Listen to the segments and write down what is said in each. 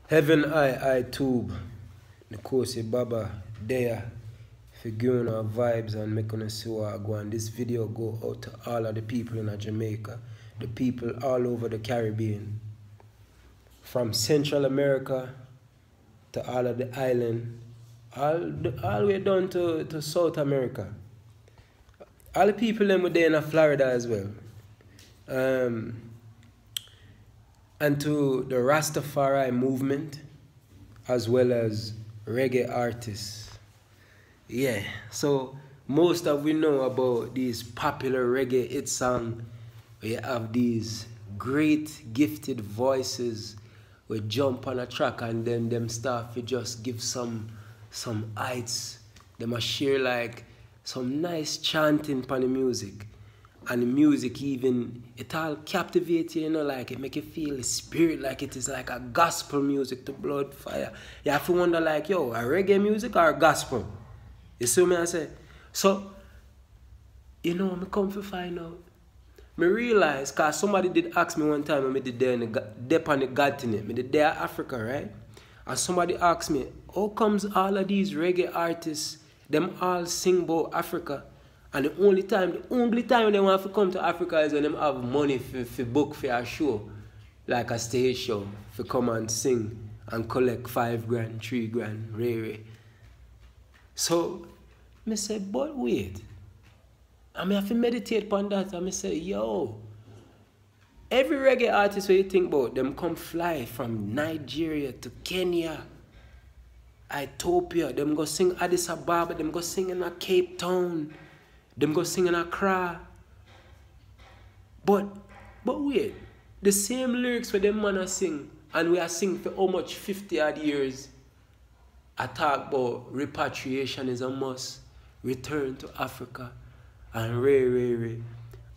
Heaven I tube, Nikosi Baba, there, figuring our vibes and making us see what I go. And this video go out to all of the people in Jamaica, the people all over the Caribbean, from Central America to all of the island, all the way down to South America. All the people them were there in Florida as well. And to the Rastafari movement, as well as reggae artists. Yeah, so most of we know about these popular reggae hit songs. We have these great gifted voices. We jump on a track and then them start to just give some heights. Them a share like some nice chanting on the music. And the music even, it all captivates you, you know, like it make you feel the spirit, like it is like a gospel music to blood fire. You have to wonder like, yo, a reggae music or a gospel? You see what I say? So, you know, I come to find out. I realize, because somebody did ask me one time when I did there on the God thing, I did there in Africa, right? And somebody asked me, how comes all of these reggae artists, them all sing about Africa? And the only time they want to come to Africa is when they have money for book for a show, like a stage show, for come and sing and collect $5,000, $3,000, rare. So, I say, but wait. I have to meditate upon that. I say, yo, every reggae artist where you think about, them come fly from Nigeria to Kenya, Ethiopia, them go sing Addis Ababa, them go sing in a Cape Town, them go sing in Accra. But wait, the same lyrics for them man are sing, and we are sing for how much 50 odd years. I talk about repatriation is a must, return to Africa, and ray.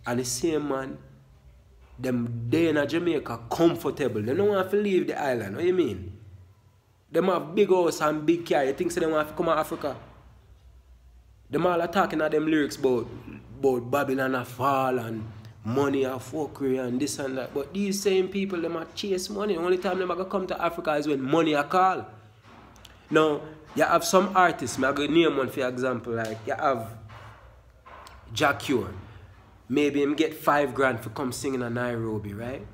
And the same man, them they in Jamaica comfortable. They don't want to leave the island. What do you mean? Them have big house and big car. You think so they want to come to Africa? Them all are talking at them lyrics about Babylon a fall and money a fuckery and this and that. But these same people, them a chase money. The only time them are come to Africa is when money a call. Now, you have some artists, I'm going to name one for example, like you have Jack Cure. Maybe him get $5,000 for come singing in Nairobi, right?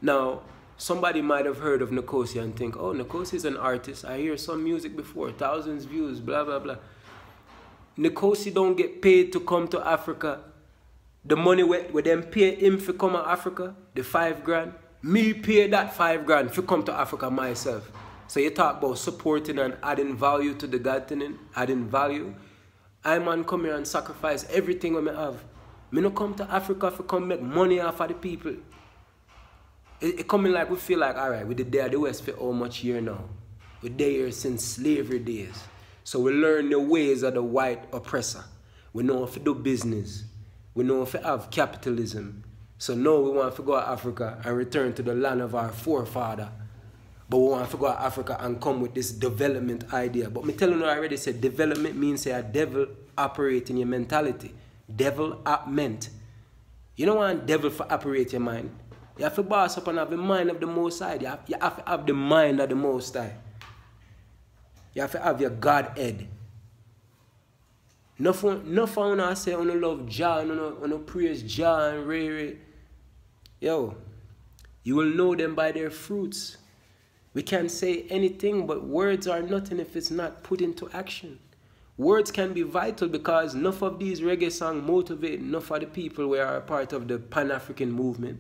Now, somebody might have heard of Nikosi and think, oh, Nikosi is an artist. I hear some music before, thousands views, blah, blah, blah. Nikosi don't get paid to come to Africa. The money where them pay him for come to Africa, the $5,000, me pay that $5,000 for come to Africa myself. So you talk about supporting and adding value to the God thing, adding value. I man come here and sacrifice everything I have. Me no come to Africa for come make money off of the people. It coming like we feel like, alright, we did there the West for how much year now? We're there since slavery days. So we learn the ways of the white oppressor. We know how to do business. We know how to have capitalism. So now we want to go to Africa and return to the land of our forefather. But we want to go to Africa and come with this development idea. But me telling you already said development means say a devil operate in your mentality. Devil meant. You don't want devil to operate your mind. You have to boss up and have the mind of the Most High. You have to have the mind of the Most High. You have to have your God head. No fun I say on love Jah, on praise Jah and Ray. Yo, you will know them by their fruits. We can't say anything, but words are nothing if it's not put into action. Words can be vital because enough of these reggae songs motivate enough of the people who are a part of the Pan-African movement.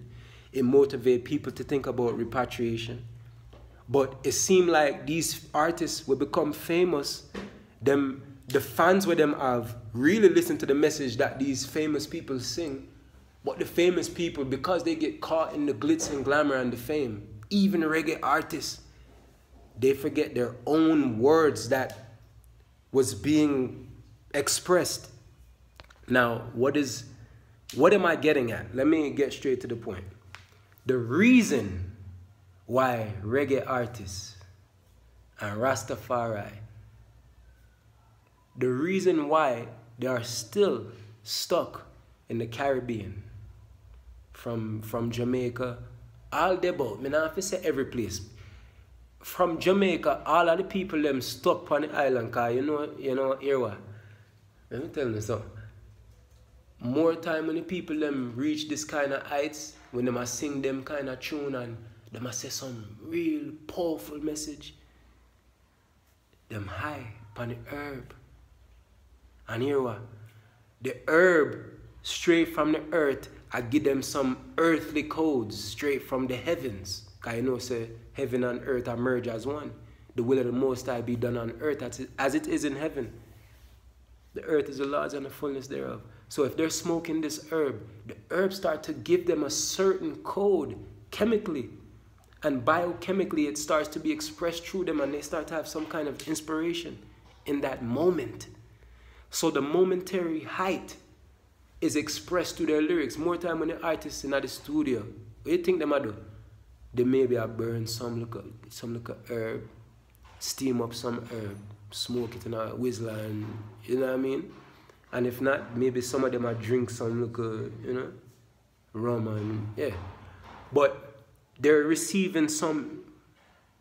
It motivates people to think about repatriation. But it seems like these artists will become famous. The fans with them have really listened to the message that these famous people sing. But the famous people, because they get caught in the glitz and glamour and the fame, even reggae artists, they forget their own words that was being expressed. Now, what am I getting at? Let me get straight to the point. The reason why reggae artists and Rastafari, the reason why they are still stuck in the Caribbean, from Jamaica, all the about, I have to say every place, from Jamaica, all of the people them stuck on the island, cause you know, here what? Let me tell you something. More time when the people them reach this kind of heights, when them a sing them kind of tune and them a say some real powerful message, them high upon the herb. And here what? The herb straight from the earth, I give them some earthly codes straight from the heavens. Because you know, say, heaven and earth are merged as one. The will of the Most High be done on earth as it is in heaven. The earth is the Lord's and the fullness thereof. So if they're smoking this herb, the herb start to give them a certain code chemically. And biochemically, it starts to be expressed through them and they start to have some kind of inspiration in that moment. So the momentary height is expressed through their lyrics. More time when the artists in the studio, what do you think they might do? They maybe burn some little herb, steam up some herb, smoke it in a whistler, and you know what I mean? And if not, maybe some of them might drink some little, rum and yeah. But they're receiving some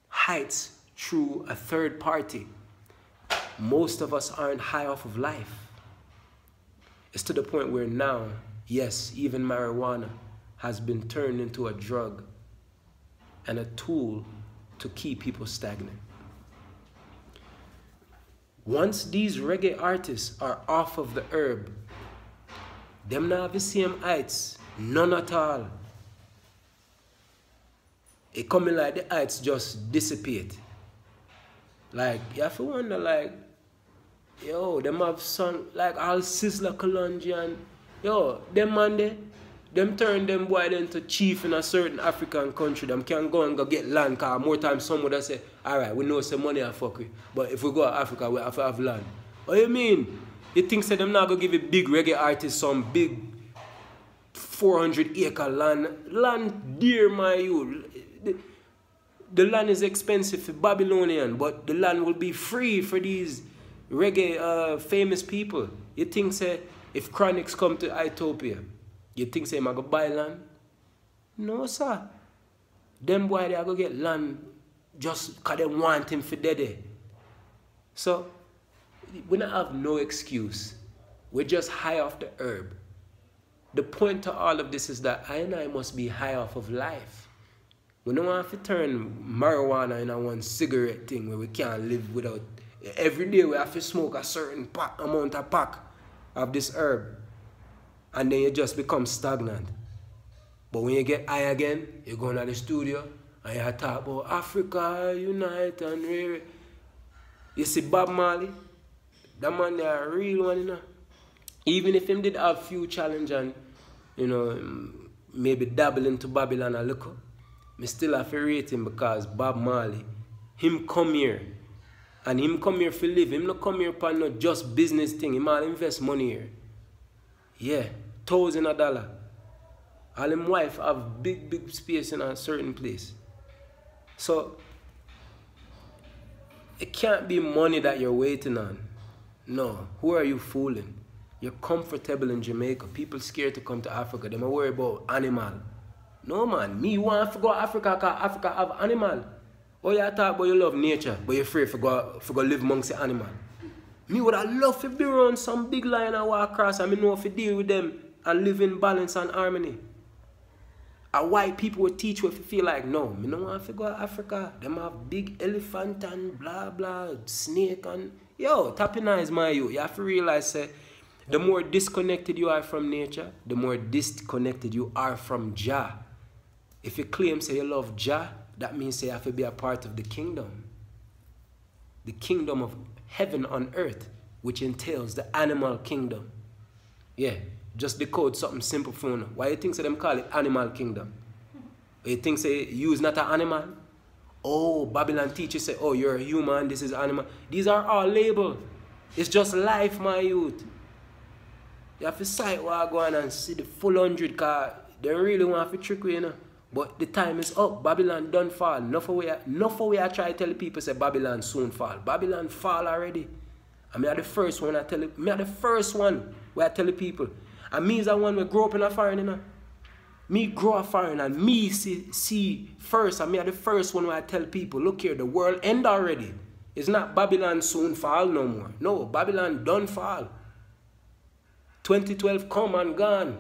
heights through a third party. Most of us aren't high off of life. It's to the point where now, yes, even marijuana has been turned into a drug and a tool to keep people stagnant. Once these reggae artists are off of the herb, them not have the same heights, none at all. It coming like the heights just dissipate. Like, you have to wonder, like, yo, them have sung, like, all Sizzla Kalonji and, yo, them man they, them turn them boy into chief in a certain African country. Them can go and go get land, cause more times some would say, alright, we know some money are fuckery, but if we go to Africa, we have to have land. What you mean? You think say them not gonna give a big reggae artist some big 400-acre land? Land dear, my you. The land is expensive for Babylonian, but the land will be free for these reggae famous people. You think say if Chronics come to Ethiopia, you think say I'm going to buy land? No, sir. Them boy they are going to get land just because they want him for dead. So we don't have no excuse. We're just high off the herb. The point to all of this is that I and I must be high off of life. We don't want to turn marijuana into one cigarette thing where we can't live without. Every day we have to smoke a certain amount of pack of this herb. And then you just become stagnant. But when you get high again, you go to the studio and you talk about Africa, unite and really. You see Bob Marley, that man they are a real one, you know. Even if him did have few challenge and, you know, maybe dabble into Babylon a little, I still have to rate him because Bob Marley, him come here. And him come here for live. Him not come here for no just business thing. Him all invest money here. Yeah, $1,000. All him wife have big space in a certain place. So, it can't be money that you're waiting on. No, who are you fooling? You're comfortable in Jamaica. People scared to come to Africa. They might worry about animal. No man, me want to go to Africa because Africa have animal. Oh, you talk about you love nature, but you're afraid to go live amongst the animal. Me would have loved to be around some big lion and walk across and I know if to deal with them and live in balance and harmony. And white people would teach you if you feel like, no, me don't want to go to Africa. Them have big elephant and blah blah, snake and... Yo, tapping eyes, my you. You have to realize that the more disconnected you are from nature, the more disconnected you are from Jah. If you claim, say, you love Jah, that means you have to be a part of the kingdom. The kingdom of heaven on earth, which entails the animal kingdom. Yeah, just decode something simple for you. Why you think so them call it animal kingdom? You think say you is not an animal? Oh, Babylon teachers say, oh, you're a human, this is animal. These are all labels. It's just life, my youth. You have to sight while go on and see the full 100 because they really want to trick you, you know. But the time is up. Babylon done fall. Enough of we I try to tell people say Babylon soon fall. Babylon fall already. I mean, I'm the first one I tell you. Me are the first one where I tell the people. And me is the one who grew up in a foreign, you know. Me grow a foreign and me see first, and me are the first one where I tell people, look here, the world end already. It's not Babylon soon fall no more. No, Babylon done fall. 2012 come and gone.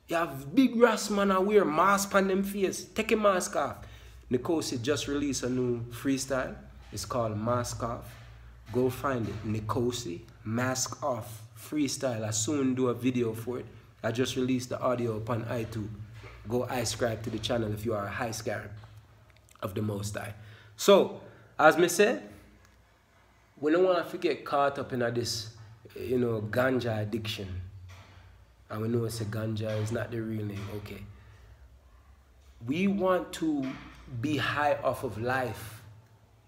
You have big ras man and wear mask on them face. Take a mask off. Nikosi just released a new freestyle. It's called Mask Off. Go find it. Nikosi, Mask Off freestyle. I soon do a video for it. I just released the audio upon iTunes. Go subscribe to the channel if you are a high scarab of the Most High. So, as me said, we don't want to get caught up in this, ganja addiction. And we know it's a ganja, it's not the real name, okay. We want to be high off of life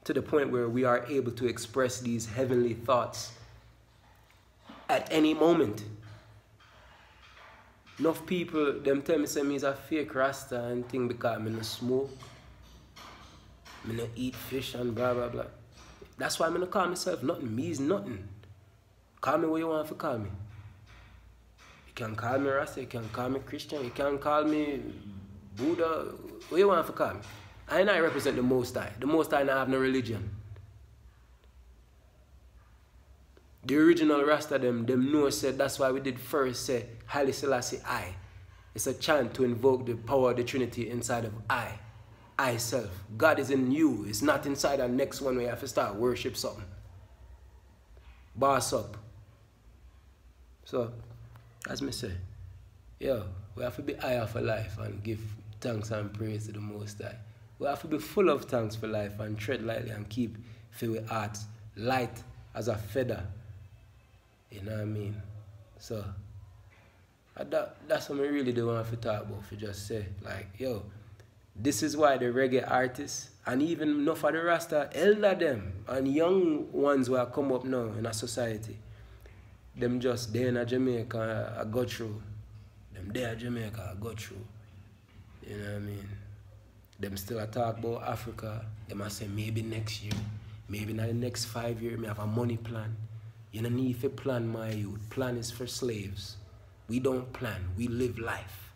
to the point where we are able to express these heavenly thoughts at any moment. Enough people, them tell me say me is a fake rasta and thing because I no smoke, I no eat fish and blah blah blah. That's why I no call myself nothing. Me is nothing. Call me what you want to call me. You can call me Rasta, you can call me Christian, you can call me Buddha, what you want to call me. I represent the Most High. The Most High not have no religion. The original Rasta them know said that's why we did first say Haile Selassie I. It's a chant to invoke the power of the Trinity inside of I self. God is in you. It's not inside our next one where you have to start worship something. Boss up. So, as me say, we have to be high off of life and give thanks and praise to the Most High. We have to be full of thanks for life and tread lightly and keep filled with hearts light as a feather. You know what I mean? So, that's what I really do want to talk about. For just say, like, this is why the reggae artists, and even enough of the Rasta, elder them, and young ones who are come up now in a society, them just there in Jamaica, I go through. Them there in Jamaica, I go through. You know what I mean? Them still talk about Africa. Them I say maybe next year, maybe not the next 5 years, me have a money plan. You don't need to plan, my youth. Plan is for slaves. We don't plan, we live life.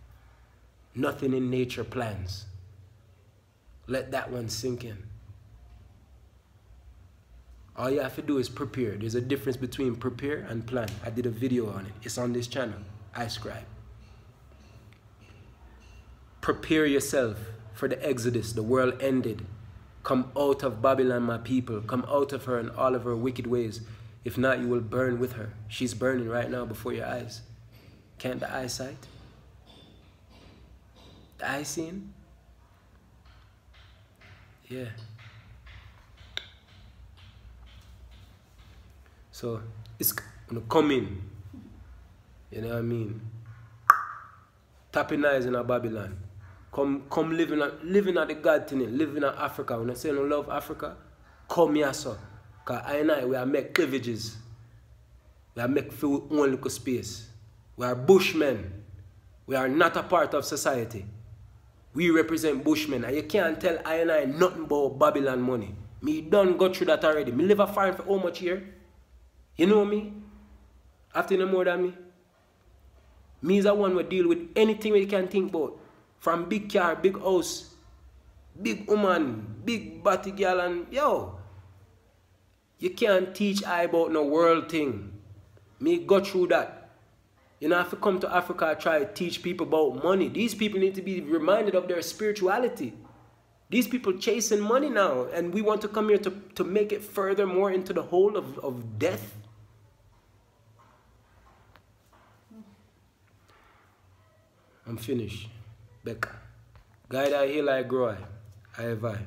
Nothing in nature plans. Let that one sink in. All you have to do is prepare. There's a difference between prepare and plan. I did a video on it. It's on this channel. I scribe. Prepare yourself for the exodus. The world ended. Come out of Babylon, my people. Come out of her and all of her wicked ways. If not, you will burn with her. She's burning right now before your eyes. Can't the eyesight? The eye seeing? Yeah. So, it's gonna come in. You know what I mean? Tapping eyes in a Babylon. Come living at the God thing, living in Africa. When I say no love Africa, come here, so. Because I and we are make cleavages. We are make feel one little space. We are bushmen. We are not a part of society. We represent bushmen. And you can't tell I and I nothing about Babylon money. Me done go through that already. Me live a foreign for how much year? You know me? After you know more than me? Me is the one who deal with anything you can think about. From big car, big house, big woman, big body girl, and you can't teach I about no world thing. Me go through that. You know, if you come to Africa, try to teach people about money. These people need to be reminded of their spirituality. These people chasing money now, and we want to come here to make it further more into the hole of death. I'm finished. Becca. Guide I heal, I grow I vibe.